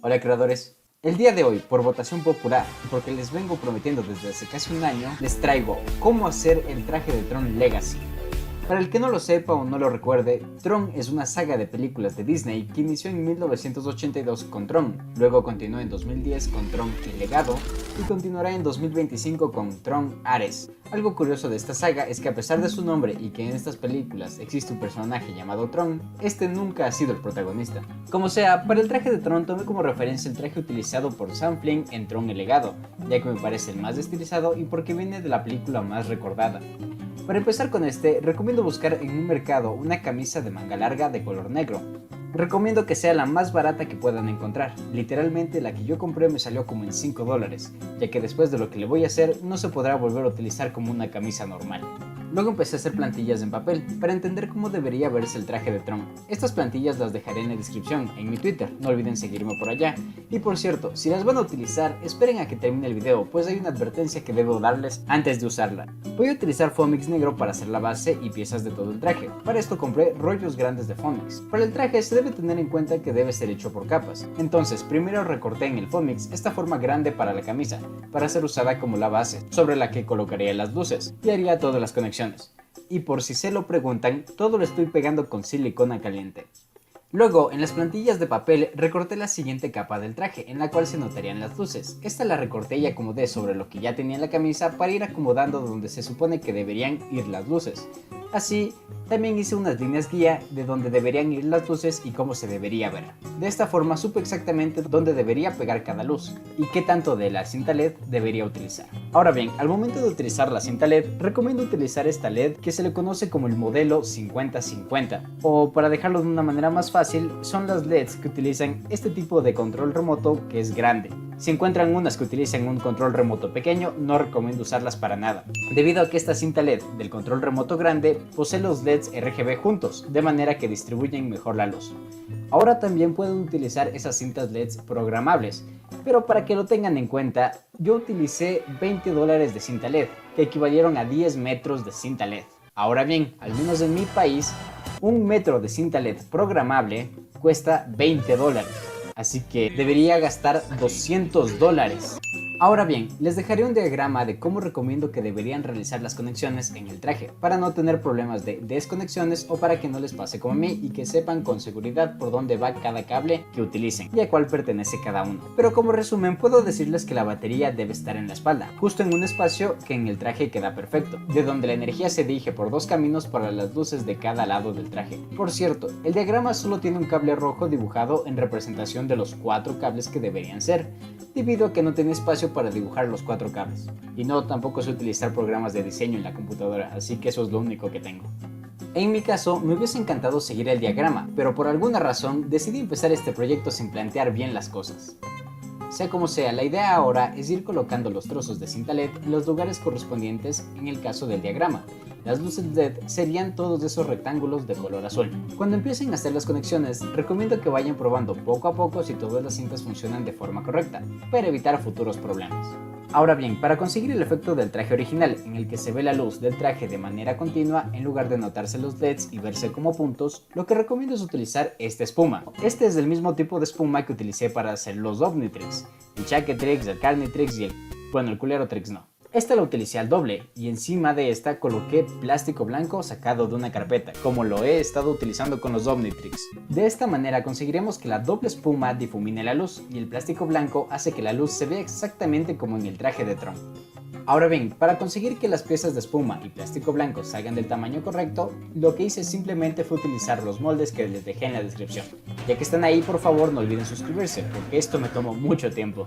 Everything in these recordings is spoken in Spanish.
Hola creadores, el día de hoy, por votación popular, y porque les vengo prometiendo desde hace casi un año, les traigo cómo hacer el traje de Tron Legacy. Para el que no lo sepa o no lo recuerde, Tron es una saga de películas de Disney que inició en 1982 con Tron, luego continuó en 2010 con Tron El Legado y continuará en 2025 con Tron Ares. Algo curioso de esta saga es que a pesar de su nombre y que en estas películas existe un personaje llamado Tron, este nunca ha sido el protagonista. Como sea, para el traje de Tron tomé como referencia el traje utilizado por Sam Flynn en Tron El Legado, ya que me parece el más estilizado y porque viene de la película más recordada. Para empezar con este, recomiendo buscar en un mercado una camisa de manga larga de color negro. Recomiendo que sea la más barata que puedan encontrar, literalmente la que yo compré me salió como en $5, ya que después de lo que le voy a hacer no se podrá volver a utilizar como una camisa normal. Luego empecé a hacer plantillas en papel, para entender cómo debería verse el traje de Tron. Estas plantillas las dejaré en la descripción, en mi Twitter, no olviden seguirme por allá. Y por cierto, si las van a utilizar, esperen a que termine el video, pues hay una advertencia que debo darles antes de usarla. Voy a utilizar Foamix negro para hacer la base y piezas de todo el traje. Para esto compré rollos grandes de Foamix. Para el traje se debe tener en cuenta que debe ser hecho por capas. Entonces, primero recorté en el Foamix esta forma grande para la camisa, para ser usada como la base, sobre la que colocaría las luces, y haría todas las conexiones. Y por si se lo preguntan, todo lo estoy pegando con silicona caliente. Luego, en las plantillas de papel, recorté la siguiente capa del traje, en la cual se notarían las luces. Esta la recorté y acomodé sobre lo que ya tenía en la camisa para ir acomodando donde se supone que deberían ir las luces. Así, también hice unas líneas guía de donde deberían ir las luces y cómo se debería ver. De esta forma supe exactamente dónde debería pegar cada luz y qué tanto de la cinta LED debería utilizar. Ahora bien, al momento de utilizar la cinta LED, recomiendo utilizar esta LED que se le conoce como el modelo 50-50, o para dejarlo de una manera más fácil, son las LEDs que utilizan este tipo de control remoto que es grande. Si encuentran unas que utilizan un control remoto pequeño, no recomiendo usarlas para nada, debido a que esta cinta LED del control remoto grande posee los LEDs RGB juntos, de manera que distribuyen mejor la luz. Ahora también pueden utilizar esas cintas LEDs programables, pero para que lo tengan en cuenta, yo utilicé $20 de cinta LED, que equivalieron a 10 metros de cinta LED. Ahora bien, al menos en mi país, un metro de cinta LED programable cuesta $20. Así que debería gastar $200. Ahora bien, les dejaré un diagrama de cómo recomiendo que deberían realizar las conexiones en el traje, para no tener problemas de desconexiones o para que no les pase como a mí y que sepan con seguridad por dónde va cada cable que utilicen y a cuál pertenece cada uno. Pero como resumen, puedo decirles que la batería debe estar en la espalda, justo en un espacio que en el traje queda perfecto, de donde la energía se dirige por dos caminos para las luces de cada lado del traje. Por cierto, el diagrama solo tiene un cable rojo dibujado en representación de los 4 cables que deberían ser, debido a que no tenía espacio para dibujar los 4 cables. Y no, tampoco sé utilizar programas de diseño en la computadora, así que eso es lo único que tengo. En mi caso, me hubiese encantado seguir el diagrama, pero por alguna razón decidí empezar este proyecto sin plantear bien las cosas. Sea como sea, la idea ahora es ir colocando los trozos de cinta LED en los lugares correspondientes en el caso del diagrama. Las luces LED serían todos esos rectángulos de color azul. Cuando empiecen a hacer las conexiones, recomiendo que vayan probando poco a poco si todas las cintas funcionan de forma correcta, para evitar futuros problemas. Ahora bien, para conseguir el efecto del traje original, en el que se ve la luz del traje de manera continua en lugar de notarse los LEDs y verse como puntos, lo que recomiendo es utilizar esta espuma. Este es del mismo tipo de espuma que utilicé para hacer los Omnitrix, el Chaketrix, el Carnitrix y el Culerotrix no. Esta la utilicé al doble y encima de esta coloqué plástico blanco sacado de una carpeta, como lo he estado utilizando con los Omnitrix. De esta manera conseguiremos que la doble espuma difumine la luz y el plástico blanco hace que la luz se vea exactamente como en el traje de Tron. Ahora bien, para conseguir que las piezas de espuma y plástico blanco salgan del tamaño correcto, lo que hice simplemente fue utilizar los moldes que les dejé en la descripción. Ya que están ahí, por favor no olviden suscribirse, porque esto me tomó mucho tiempo.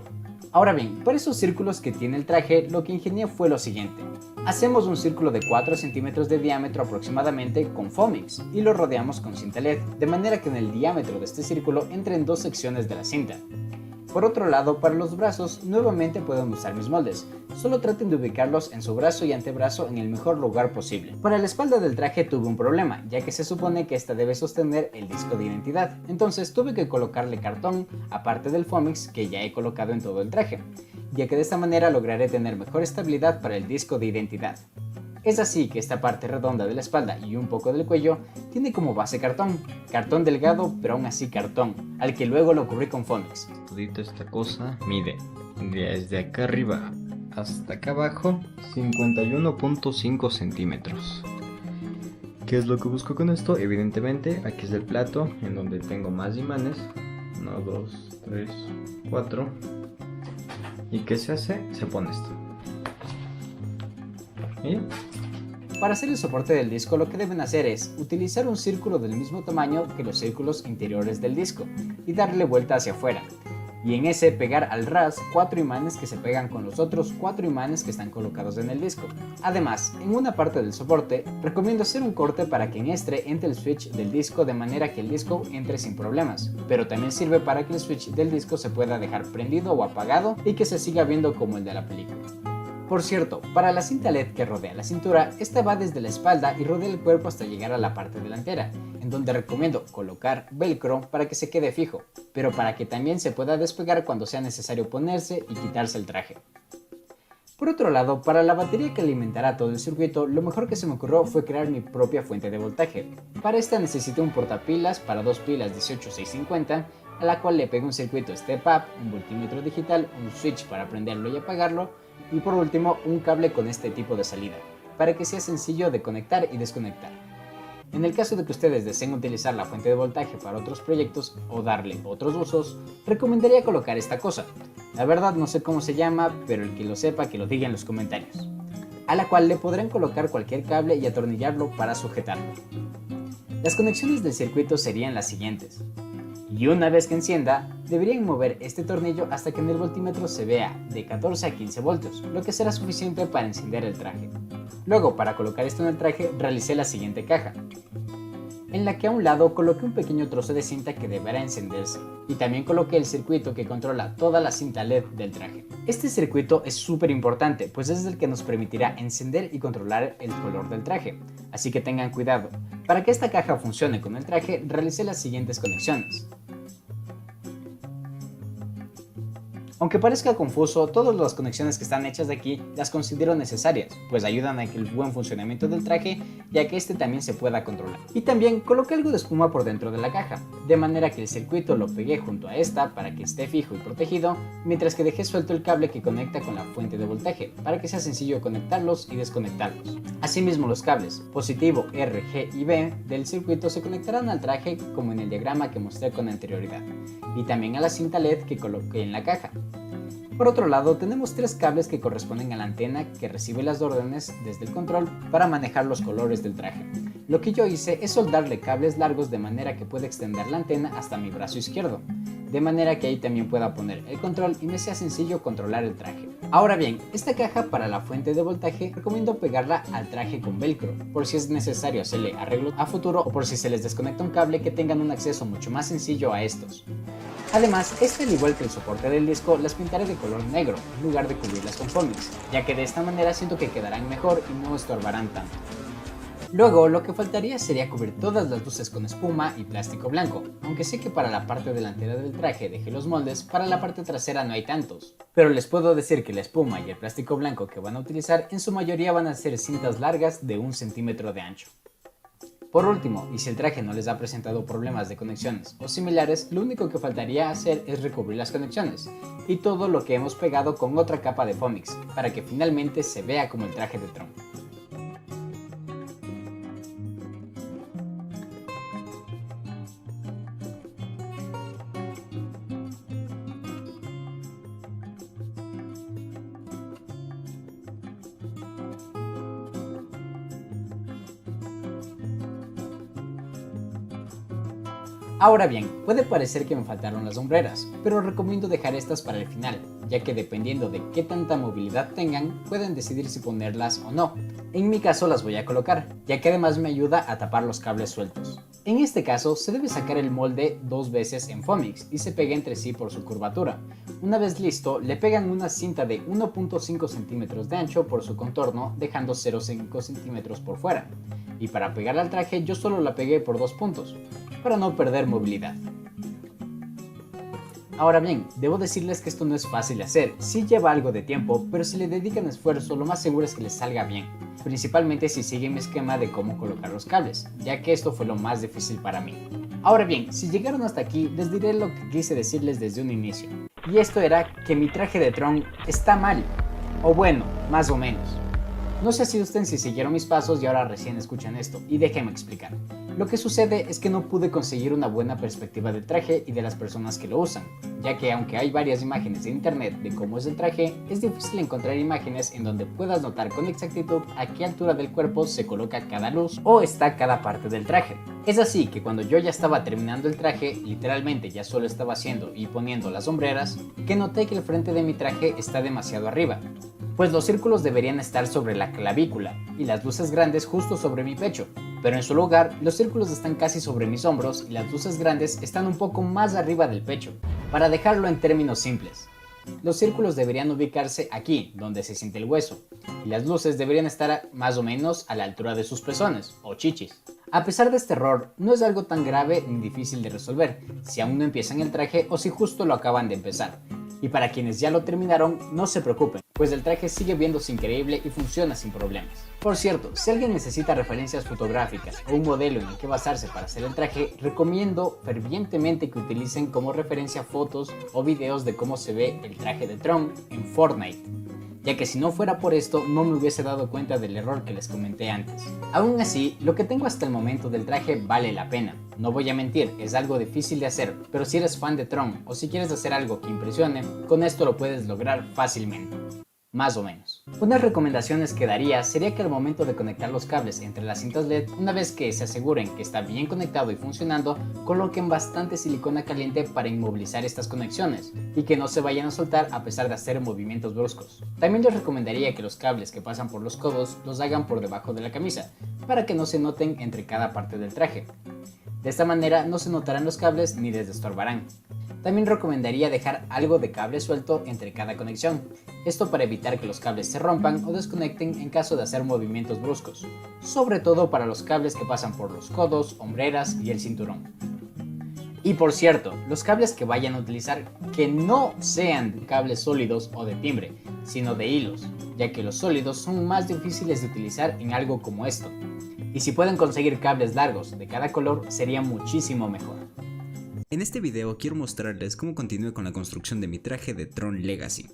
Ahora bien, para esos círculos que tiene el traje, lo que ingenié fue lo siguiente. Hacemos un círculo de 4 centímetros de diámetro aproximadamente con Foamix y lo rodeamos con cinta LED, de manera que en el diámetro de este círculo entren 2 secciones de la cinta. Por otro lado, para los brazos, nuevamente pueden usar mis moldes, solo traten de ubicarlos en su brazo y antebrazo en el mejor lugar posible. Para la espalda del traje tuve un problema, ya que se supone que esta debe sostener el disco de identidad, entonces tuve que colocarle cartón aparte del Foamix que ya he colocado en todo el traje, ya que de esta manera lograré tener mejor estabilidad para el disco de identidad. Es así que esta parte redonda de la espalda y un poco del cuello tiene como base cartón delgado pero aún así cartón, al que luego lo cubrí con Fonix. Todita esta cosa mide desde acá arriba hasta acá abajo 51.5 centímetros. ¿Qué es lo que busco con esto? Evidentemente, aquí es el plato en donde tengo más imanes. 1, 2, 3, 4. ¿Y qué se hace? Se pone esto. ¿Y? Para hacer el soporte del disco lo que deben hacer es utilizar un círculo del mismo tamaño que los círculos interiores del disco y darle vuelta hacia afuera. Y en ese pegar al ras 4 imanes que se pegan con los otros 4 imanes que están colocados en el disco. Además, en una parte del soporte, recomiendo hacer un corte para que en este entre el switch del disco de manera que el disco entre sin problemas, pero también sirve para que el switch del disco se pueda dejar prendido o apagado y que se siga viendo como el de la película. Por cierto, para la cinta LED que rodea la cintura, esta va desde la espalda y rodea el cuerpo hasta llegar a la parte delantera, en donde recomiendo colocar velcro para que se quede fijo, pero para que también se pueda despegar cuando sea necesario ponerse y quitarse el traje. Por otro lado, para la batería que alimentará todo el circuito, lo mejor que se me ocurrió fue crear mi propia fuente de voltaje. Para esta necesité un portapilas para 2 pilas 18650, a la cual le pegué un circuito step up, un voltímetro digital, un switch para prenderlo y apagarlo, y por último un cable con este tipo de salida, para que sea sencillo de conectar y desconectar. En el caso de que ustedes deseen utilizar la fuente de voltaje para otros proyectos o darle otros usos, recomendaría colocar esta cosa. La verdad no sé cómo se llama, pero el que lo sepa que lo diga en los comentarios. A la cual le podrán colocar cualquier cable y atornillarlo para sujetarlo. Las conexiones del circuito serían las siguientes. Y una vez que encienda, deberían mover este tornillo hasta que en el voltímetro se vea de 14 a 15 voltios, lo que será suficiente para encender el traje. Luego, para colocar esto en el traje, realicé la siguiente caja, en la que a un lado coloqué un pequeño trozo de cinta que deberá encenderse, y también coloqué el circuito que controla toda la cinta LED del traje. Este circuito es súper importante, pues es el que nos permitirá encender y controlar el color del traje, así que tengan cuidado. Para que esta caja funcione con el traje, realicé las siguientes conexiones. Aunque parezca confuso, todas las conexiones que están hechas de aquí las considero necesarias, pues ayudan a que el buen funcionamiento del traje y a que este también se pueda controlar. Y también coloqué algo de espuma por dentro de la caja, de manera que el circuito lo pegué junto a esta para que esté fijo y protegido, mientras que dejé suelto el cable que conecta con la fuente de voltaje, para que sea sencillo conectarlos y desconectarlos. Asimismo, los cables positivo, R, G y B del circuito se conectarán al traje como en el diagrama que mostré con anterioridad, y también a la cinta LED que coloqué en la caja. Por otro lado, tenemos 3 cables que corresponden a la antena que recibe las órdenes desde el control para manejar los colores del traje. Lo que yo hice es soldarle cables largos de manera que pueda extender la antena hasta mi brazo izquierdo, de manera que ahí también pueda poner el control y me sea sencillo controlar el traje. Ahora bien, esta caja para la fuente de voltaje recomiendo pegarla al traje con velcro, por si es necesario hacerle arreglos a futuro o por si se les desconecta un cable que tengan un acceso mucho más sencillo a estos. Además, al igual que el soporte del disco, las pintaré de color negro en lugar de cubrirlas con Fonix, ya que de esta manera siento que quedarán mejor y no estorbarán tanto. Luego, lo que faltaría sería cubrir todas las luces con espuma y plástico blanco, aunque sé que para la parte delantera del traje dejé los moldes, para la parte trasera no hay tantos. Pero les puedo decir que la espuma y el plástico blanco que van a utilizar en su mayoría van a ser cintas largas de 1 centímetro de ancho. Por último, y si el traje no les ha presentado problemas de conexiones o similares, lo único que faltaría hacer es recubrir las conexiones y todo lo que hemos pegado con otra capa de Fonix, para que finalmente se vea como el traje de Tron. Ahora bien, puede parecer que me faltaron las sombreras, pero recomiendo dejar estas para el final, ya que dependiendo de qué tanta movilidad tengan, pueden decidir si ponerlas o no. En mi caso las voy a colocar, ya que además me ayuda a tapar los cables sueltos. En este caso, se debe sacar el molde 2 veces en Fonix y se pega entre sí por su curvatura. Una vez listo, le pegan una cinta de 1.5 centímetros de ancho por su contorno, dejando 0.5 centímetros por fuera. Y para pegarla al traje yo solo la pegué por 2 puntos, para no perder movilidad. Ahora bien, debo decirles que esto no es fácil de hacer, sí lleva algo de tiempo, pero si le dedican esfuerzo lo más seguro es que les salga bien, principalmente si siguen mi esquema de cómo colocar los cables, ya que esto fue lo más difícil para mí. Ahora bien, si llegaron hasta aquí, les diré lo que quise decirles desde un inicio, y esto era que mi traje de Tron está mal, o bueno, más o menos. No se asusten si siguieron mis pasos y ahora recién escuchan esto, y déjenme explicar. Lo que sucede es que no pude conseguir una buena perspectiva del traje y de las personas que lo usan, ya que aunque hay varias imágenes en internet de cómo es el traje, es difícil encontrar imágenes en donde puedas notar con exactitud a qué altura del cuerpo se coloca cada luz o está cada parte del traje. Es así que cuando yo ya estaba terminando el traje, literalmente ya solo estaba haciendo y poniendo las sombreras, que noté que el frente de mi traje está demasiado arriba, pues los círculos deberían estar sobre la clavícula y las luces grandes justo sobre mi pecho, pero en su lugar los círculos están casi sobre mis hombros y las luces grandes están un poco más arriba del pecho. Para dejarlo en términos simples, los círculos deberían ubicarse aquí, donde se siente el hueso, y las luces deberían estar más o menos a la altura de sus pezones o chichis. A pesar de este error, no es algo tan grave ni difícil de resolver si aún no empiezan el traje o si justo lo acaban de empezar. Y para quienes ya lo terminaron, no se preocupen, pues el traje sigue viéndose increíble y funciona sin problemas. Por cierto, si alguien necesita referencias fotográficas o un modelo en el que basarse para hacer el traje, recomiendo fervientemente que utilicen como referencia fotos o videos de cómo se ve el traje de Tron en Fortnite, ya que si no fuera por esto no me hubiese dado cuenta del error que les comenté antes. Aún así, lo que tengo hasta el momento del traje vale la pena. No voy a mentir, es algo difícil de hacer, pero si eres fan de Tron o si quieres hacer algo que impresione, con esto lo puedes lograr fácilmente. Más o menos. Unas recomendaciones que daría sería que al momento de conectar los cables entre las cintas LED, una vez que se aseguren que está bien conectado y funcionando, coloquen bastante silicona caliente para inmovilizar estas conexiones y que no se vayan a soltar a pesar de hacer movimientos bruscos. También les recomendaría que los cables que pasan por los codos los hagan por debajo de la camisa, para que no se noten entre cada parte del traje. De esta manera no se notarán los cables ni les estorbarán. También recomendaría dejar algo de cable suelto entre cada conexión, esto para evitar que los cables se rompan o desconecten en caso de hacer movimientos bruscos, sobre todo para los cables que pasan por los codos, hombreras y el cinturón. Y por cierto, los cables que vayan a utilizar que no sean cables sólidos o de timbre, sino de hilos, ya que los sólidos son más difíciles de utilizar en algo como esto. Y si pueden conseguir cables largos de cada color sería muchísimo mejor. En este video quiero mostrarles cómo continúe con la construcción de mi traje de Tron Legacy.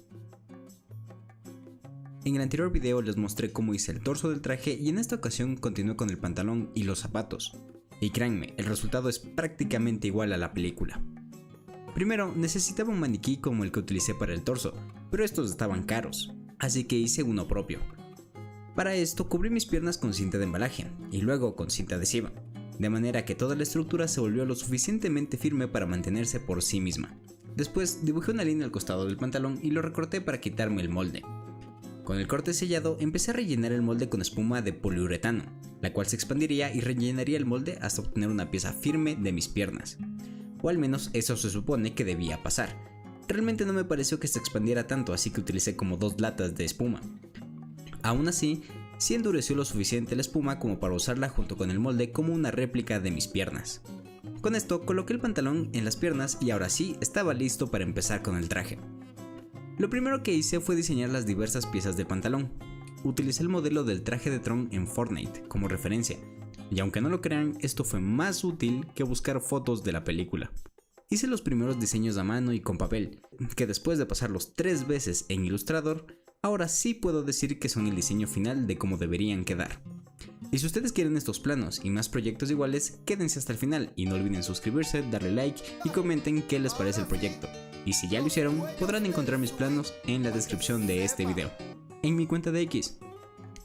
En el anterior video les mostré cómo hice el torso del traje y en esta ocasión continué con el pantalón y los zapatos. Y créanme, el resultado es prácticamente igual a la película. Primero necesitaba un maniquí como el que utilicé para el torso, pero estos estaban caros, así que hice uno propio. Para esto cubrí mis piernas con cinta de embalaje y luego con cinta adhesiva, de manera que toda la estructura se volvió lo suficientemente firme para mantenerse por sí misma. Después dibujé una línea al costado del pantalón y lo recorté para quitarme el molde. Con el corte sellado empecé a rellenar el molde con espuma de poliuretano, la cual se expandiría y rellenaría el molde hasta obtener una pieza firme de mis piernas. O al menos eso se supone que debía pasar. Realmente no me pareció que se expandiera tanto, así que utilicé como 2 latas de espuma. Aún así, sí endureció lo suficiente la espuma como para usarla junto con el molde como una réplica de mis piernas. Con esto coloqué el pantalón en las piernas y ahora sí estaba listo para empezar con el traje. Lo primero que hice fue diseñar las diversas piezas del pantalón. Utilicé el modelo del traje de Tron en Fortnite como referencia, y aunque no lo crean, esto fue más útil que buscar fotos de la película. Hice los primeros diseños a mano y con papel, que después de pasarlos 3 veces en Illustrator, ahora sí puedo decir que son el diseño final de cómo deberían quedar. Y si ustedes quieren estos planos y más proyectos iguales, quédense hasta el final y no olviden suscribirse, darle like y comenten qué les parece el proyecto. Y si ya lo hicieron, podrán encontrar mis planos en la descripción de este video, en mi cuenta de X.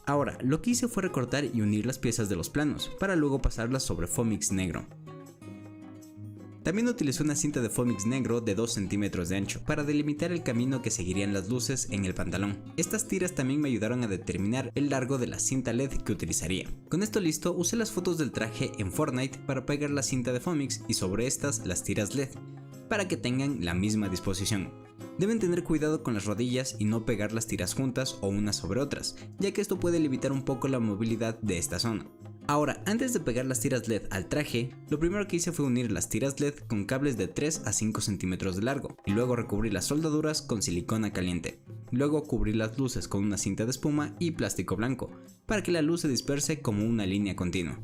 Ahora, lo que hice fue recortar y unir las piezas de los planos, para luego pasarlas sobre Fomix negro. También utilicé una cinta de Fomix negro de 2 centímetros de ancho para delimitar el camino que seguirían las luces en el pantalón. Estas tiras también me ayudaron a determinar el largo de la cinta LED que utilizaría. Con esto listo, usé las fotos del traje en Fortnite para pegar la cinta de Fomix y sobre estas las tiras LED, para que tengan la misma disposición. Deben tener cuidado con las rodillas y no pegar las tiras juntas o unas sobre otras, ya que esto puede limitar un poco la movilidad de esta zona. Ahora, antes de pegar las tiras LED al traje, lo primero que hice fue unir las tiras LED con cables de 3 a 5 centímetros de largo, y luego recubrir las soldaduras con silicona caliente. Luego cubrir las luces con una cinta de espuma y plástico blanco, para que la luz se disperse como una línea continua.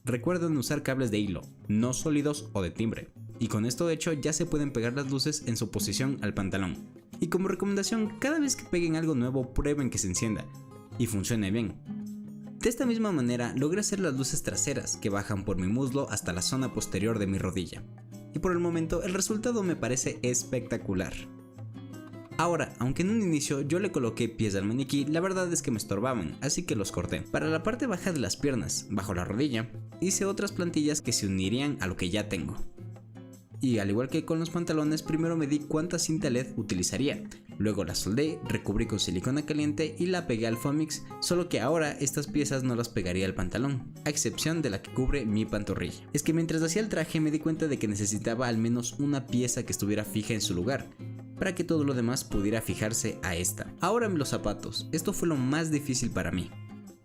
Recuerden usar cables de hilo, no sólidos o de timbre, y con esto hecho ya se pueden pegar las luces en su posición al pantalón. Y como recomendación, cada vez que peguen algo nuevo prueben que se encienda y funcione bien. De esta misma manera logré hacer las luces traseras que bajan por mi muslo hasta la zona posterior de mi rodilla. Y por el momento el resultado me parece espectacular. Ahora, aunque en un inicio yo le coloqué pies al maniquí, la verdad es que me estorbaban, así que los corté. Para la parte baja de las piernas, bajo la rodilla, hice otras plantillas que se unirían a lo que ya tengo. Y al igual que con los pantalones, primero medí cuánta cinta LED utilizaría, luego la soldé, recubrí con silicona caliente y la pegué al Fomix, solo que ahora estas piezas no las pegaría al pantalón, a excepción de la que cubre mi pantorrilla. Es que mientras hacía el traje me di cuenta de que necesitaba al menos una pieza que estuviera fija en su lugar, para que todo lo demás pudiera fijarse a esta. Ahora los zapatos, esto fue lo más difícil para mí.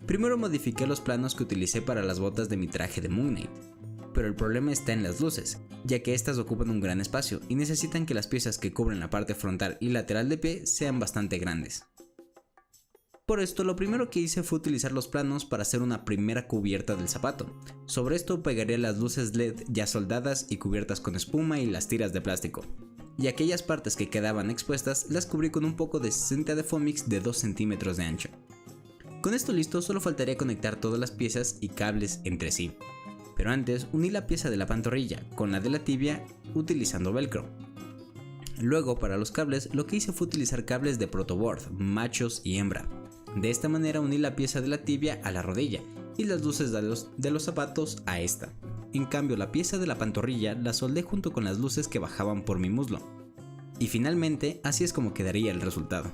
Primero modifiqué los planos que utilicé para las botas de mi traje de Moon Knight, pero el problema está en las luces, ya que estas ocupan un gran espacio y necesitan que las piezas que cubren la parte frontal y lateral de pie sean bastante grandes. Por esto lo primero que hice fue utilizar los planos para hacer una primera cubierta del zapato. Sobre esto pegaré las luces LED ya soldadas y cubiertas con espuma y las tiras de plástico. Y aquellas partes que quedaban expuestas las cubrí con un poco de cinta de Fomix de 2 centímetros de ancho. Con esto listo solo faltaría conectar todas las piezas y cables entre sí. Pero antes uní la pieza de la pantorrilla con la de la tibia utilizando velcro. Luego para los cables lo que hice fue utilizar cables de protoboard, machos y hembra. De esta manera uní la pieza de la tibia a la rodilla y las luces de los zapatos a esta. En cambio la pieza de la pantorrilla la soldé junto con las luces que bajaban por mi muslo. Y finalmente así es como quedaría el resultado.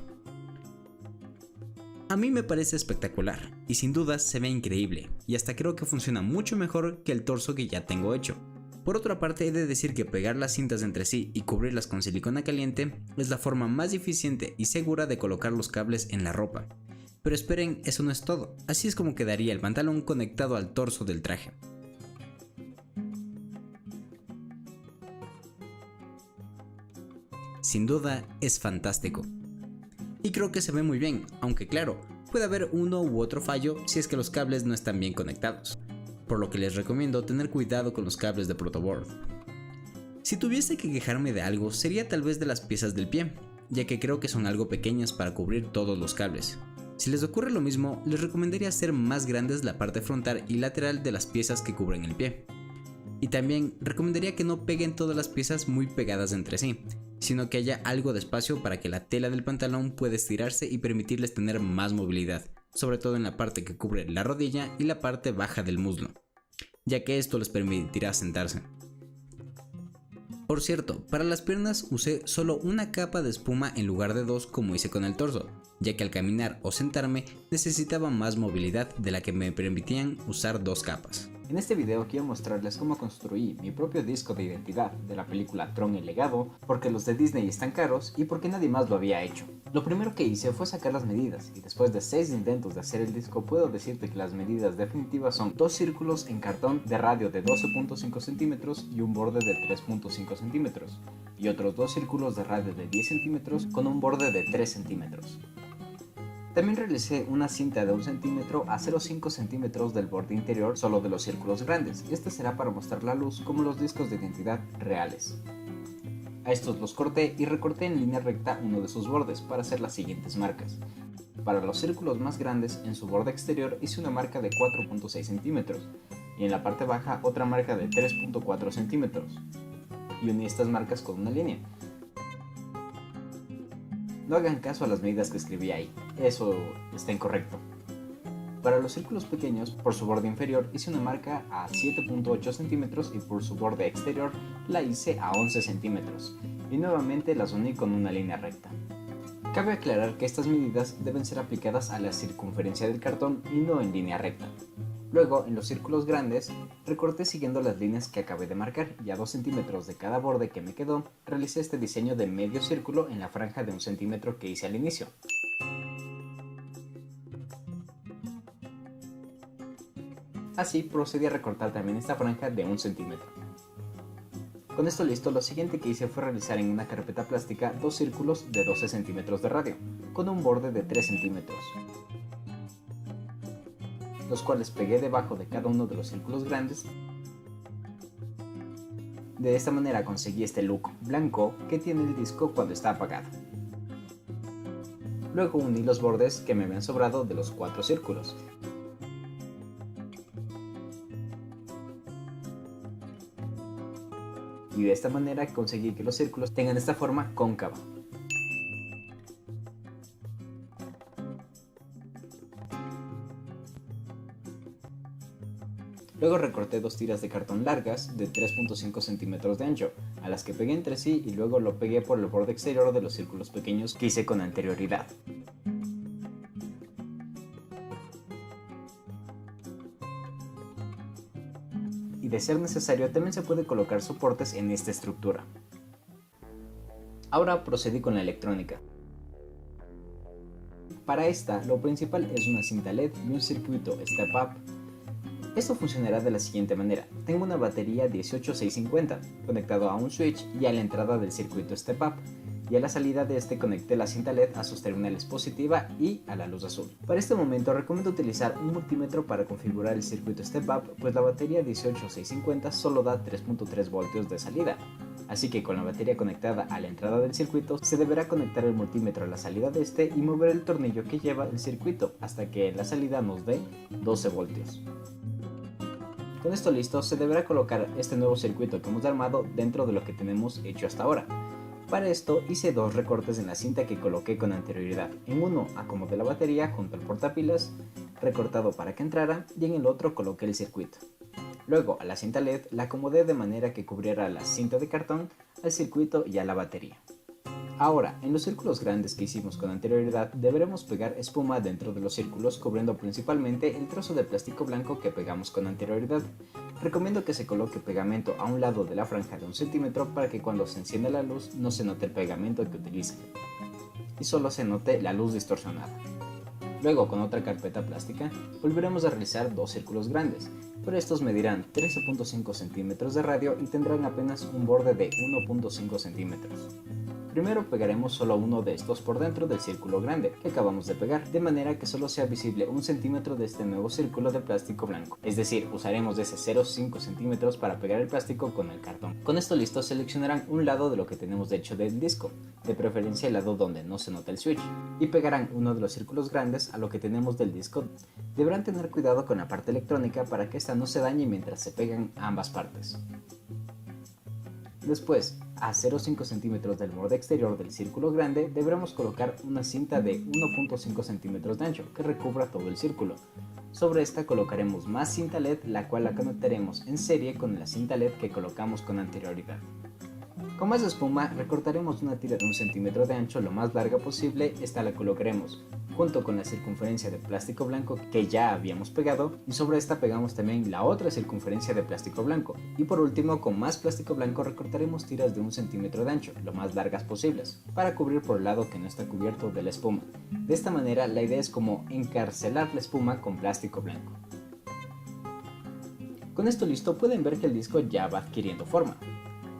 A mí me parece espectacular y sin dudas se ve increíble y hasta creo que funciona mucho mejor que el torso que ya tengo hecho. Por otra parte he de decir que pegar las cintas entre sí y cubrirlas con silicona caliente es la forma más eficiente y segura de colocar los cables en la ropa. Pero esperen, eso no es todo, así es como quedaría el pantalón conectado al torso del traje. Sin duda es fantástico. Y creo que se ve muy bien, aunque claro, puede haber uno u otro fallo si es que los cables no están bien conectados, por lo que les recomiendo tener cuidado con los cables de protoboard. Si tuviese que quejarme de algo sería tal vez de las piezas del pie, ya que creo que son algo pequeñas para cubrir todos los cables. Si les ocurre lo mismo, les recomendaría hacer más grandes la parte frontal y lateral de las piezas que cubren el pie. Y también recomendaría que no peguen todas las piezas muy pegadas entre sí, sino que haya algo de espacio para que la tela del pantalón pueda estirarse y permitirles tener más movilidad, sobre todo en la parte que cubre la rodilla y la parte baja del muslo, ya que esto les permitirá sentarse. Por cierto, para las piernas usé solo una capa de espuma en lugar de dos como hice con el torso, ya que al caminar o sentarme necesitaba más movilidad de la que me permitían usar dos capas. En este video quiero mostrarles cómo construí mi propio disco de identidad de la película Tron el Legado, porque los de Disney están caros y porque nadie más lo había hecho. Lo primero que hice fue sacar las medidas y después de 6 intentos de hacer el disco puedo decirte que las medidas definitivas son 2 círculos en cartón de radio de 12.5 centímetros y un borde de 3.5 centímetros y otros 2 círculos de radio de 10 centímetros con un borde de 3 centímetros. También realicé una cinta de 1 centímetro a 0,5 centímetros del borde interior solo de los círculos grandes. Este será para mostrar la luz como los discos de identidad reales. A estos los corté y recorté en línea recta uno de sus bordes para hacer las siguientes marcas. Para los círculos más grandes, en su borde exterior hice una marca de 4.6 centímetros y en la parte baja otra marca de 3.4 centímetros y uní estas marcas con una línea. No hagan caso a las medidas que escribí ahí, eso está incorrecto. Para los círculos pequeños, por su borde inferior hice una marca a 7.8 centímetros y por su borde exterior la hice a 11 centímetros y nuevamente las uní con una línea recta. Cabe aclarar que estas medidas deben ser aplicadas a la circunferencia del cartón y no en línea recta. Luego, en los círculos grandes, recorté siguiendo las líneas que acabé de marcar y a 2 centímetros de cada borde que me quedó, realicé este diseño de medio círculo en la franja de 1 centímetro que hice al inicio. Así procedí a recortar también esta franja de 1 centímetro. Con esto listo, lo siguiente que hice fue realizar en una carpeta plástica dos círculos de 12 centímetros de radio, con un borde de 3 centímetros, los cuales pegué debajo de cada uno de los círculos grandes. De esta manera conseguí este look blanco que tiene el disco cuando está apagado. Luego uní los bordes que me habían sobrado de los 4 círculos. Y de esta manera conseguí que los círculos tengan esta forma cóncava. Luego recorté dos tiras de cartón largas de 3.5 centímetros de ancho, a las que pegué entre sí y luego lo pegué por el borde exterior de los círculos pequeños que hice con anterioridad. Y de ser necesario también se puede colocar soportes en esta estructura. Ahora procedí con la electrónica. Para esta, lo principal es una cinta LED y un circuito Step Up. Esto funcionará de la siguiente manera. Tengo una batería 18650 conectado a un switch y a la entrada del circuito Step Up, y a la salida de este conecté la cinta LED a sus terminales positiva y a la luz azul. Para este momento recomiendo utilizar un multímetro para configurar el circuito Step Up, pues la batería 18650 solo da 3.3 voltios de salida. Así que con la batería conectada a la entrada del circuito, se deberá conectar el multímetro a la salida de este y mover el tornillo que lleva el circuito hasta que en la salida nos dé 12 voltios. Con esto listo, se deberá colocar este nuevo circuito que hemos armado dentro de lo que tenemos hecho hasta ahora. Para esto hice dos recortes en la cinta que coloqué con anterioridad. En uno acomodé la batería junto al portapilas, recortado para que entrara, y en el otro coloqué el circuito. Luego a la cinta LED la acomodé de manera que cubriera la cinta de cartón, al circuito y a la batería. Ahora, en los círculos grandes que hicimos con anterioridad, deberemos pegar espuma dentro de los círculos, cubriendo principalmente el trozo de plástico blanco que pegamos con anterioridad. Recomiendo que se coloque pegamento a un lado de la franja de 1 centímetro para que cuando se encienda la luz no se note el pegamento que utilicen y solo se note la luz distorsionada. Luego, con otra carpeta plástica, volveremos a realizar dos círculos grandes, pero estos medirán 13.5 centímetros de radio y tendrán apenas un borde de 1.5 centímetros. Primero pegaremos solo uno de estos por dentro del círculo grande que acabamos de pegar, de manera que solo sea visible 1 centímetro de este nuevo círculo de plástico blanco. Es decir, usaremos de ese 0,5 centímetros para pegar el plástico con el cartón. Con esto listo, seleccionarán un lado de lo que tenemos de hecho del disco, de preferencia el lado donde no se nota el switch, y pegarán uno de los círculos grandes a lo que tenemos del disco. Deberán tener cuidado con la parte electrónica para que esta no se dañe mientras se pegan ambas partes. Después, a 0,5 centímetros del borde exterior del círculo grande, deberemos colocar una cinta de 1.5 centímetros de ancho que recubra todo el círculo. Sobre esta colocaremos más cinta LED, la cual la conectaremos en serie con la cinta LED que colocamos con anterioridad. Con más espuma, recortaremos una tira de 1 centímetro de ancho lo más larga posible. Esta la colocaremos junto con la circunferencia de plástico blanco que ya habíamos pegado, y sobre esta pegamos también la otra circunferencia de plástico blanco. Y por último, con más plástico blanco recortaremos tiras de 1 centímetro de ancho, lo más largas posibles, para cubrir por el lado que no está cubierto de la espuma. De esta manera, la idea es como encarcelar la espuma con plástico blanco. Con esto listo, pueden ver que el disco ya va adquiriendo forma.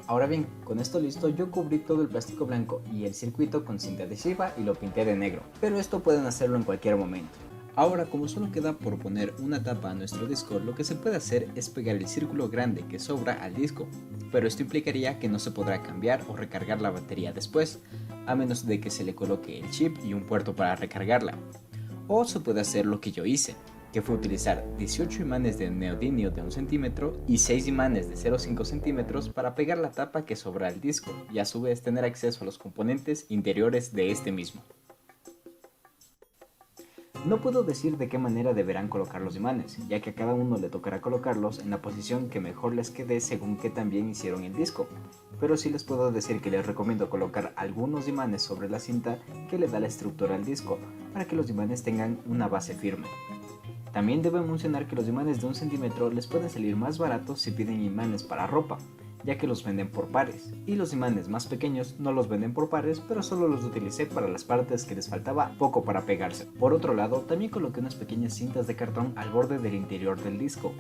Ahora bien, con esto listo, yo cubrí todo el plástico blanco y el circuito con cinta adhesiva y lo pinté de negro, pero esto pueden hacerlo en cualquier momento. Ahora, como solo queda por poner una tapa a nuestro disco, lo que se puede hacer es pegar el círculo grande que sobra al disco, pero esto implicaría que no se podrá cambiar o recargar la batería después, a menos de que se le coloque el chip y un puerto para recargarla. O se puede hacer lo que yo hice, que fue utilizar 18 imanes de neodimio de 1 centímetro y 6 imanes de 0,5 centímetros para pegar la tapa que sobra al disco y a su vez tener acceso a los componentes interiores de este mismo. No puedo decir de qué manera deberán colocar los imanes, ya que a cada uno le tocará colocarlos en la posición que mejor les quede según que también hicieron el disco, pero sí les puedo decir que les recomiendo colocar algunos imanes sobre la cinta que le da la estructura al disco, para que los imanes tengan una base firme. También debo mencionar que los imanes de 1 centímetro les pueden salir más baratos si piden imanes para ropa, ya que los venden por pares, y los imanes más pequeños no los venden por pares, pero solo los utilicé para las partes que les faltaba poco para pegarse. Por otro lado, también coloqué unas pequeñas cintas de cartón al borde del interior del disco,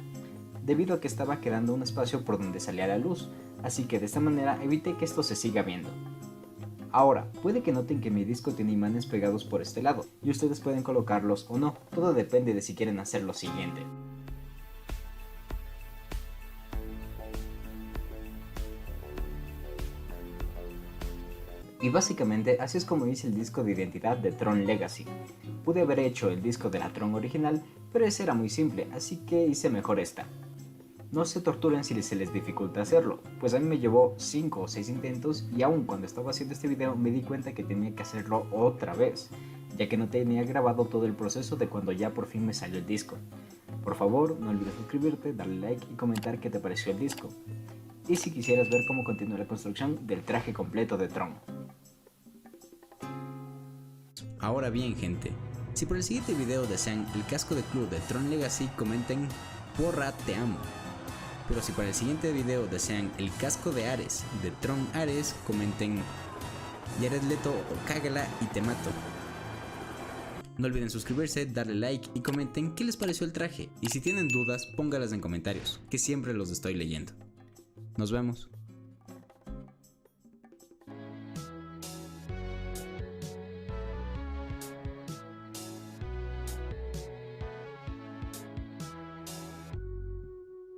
debido a que estaba quedando un espacio por donde salía la luz, así que de esta manera evité que esto se siga viendo. Ahora, puede que noten que mi disco tiene imanes pegados por este lado, y ustedes pueden colocarlos o no, todo depende de si quieren hacer lo siguiente. Y básicamente así es como hice el disco de identidad de Tron Legacy. Pude haber hecho el disco de la Tron original, pero ese era muy simple, así que hice mejor esta. No se torturen si se les dificulta hacerlo, pues a mí me llevó 5 o 6 intentos y aún cuando estaba haciendo este video me di cuenta que tenía que hacerlo otra vez, ya que no tenía grabado todo el proceso de cuando ya por fin me salió el disco. Por favor, no olvides suscribirte, darle like y comentar qué te pareció el disco. Y si quisieras ver cómo continúa la construcción del traje completo de Tron. Ahora bien, gente, si por el siguiente video desean el casco de club de Tron Legacy, comenten "Porra, te amo". Pero si para el siguiente video desean el casco de Ares de Tron Ares, comenten "Jared Leto o cágala y te mato". No olviden suscribirse, darle like y comenten qué les pareció el traje. Y si tienen dudas, póngalas en comentarios, que siempre los estoy leyendo. Nos vemos.